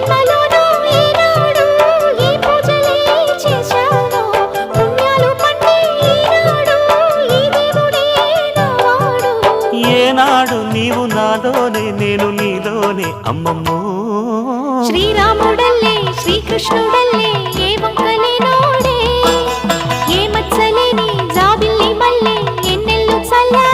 జన్మలోనూ ఈనాడు ఈ పూజలే చేశాను పుణ్యాలు పండే ఈనాడు ఈ దేవుడే నావాడు ఏనాడు నీవు నాలోనే నేను నీలోనే అమ్మమ్మో శ్రీరాముడల్లే శ్రీకృష్ణుడల్లే ఏ వంకలేనోడే ఏ మచ్చలేని జాబిల్లి మల్లె ఎన్నెల్లు చల్లా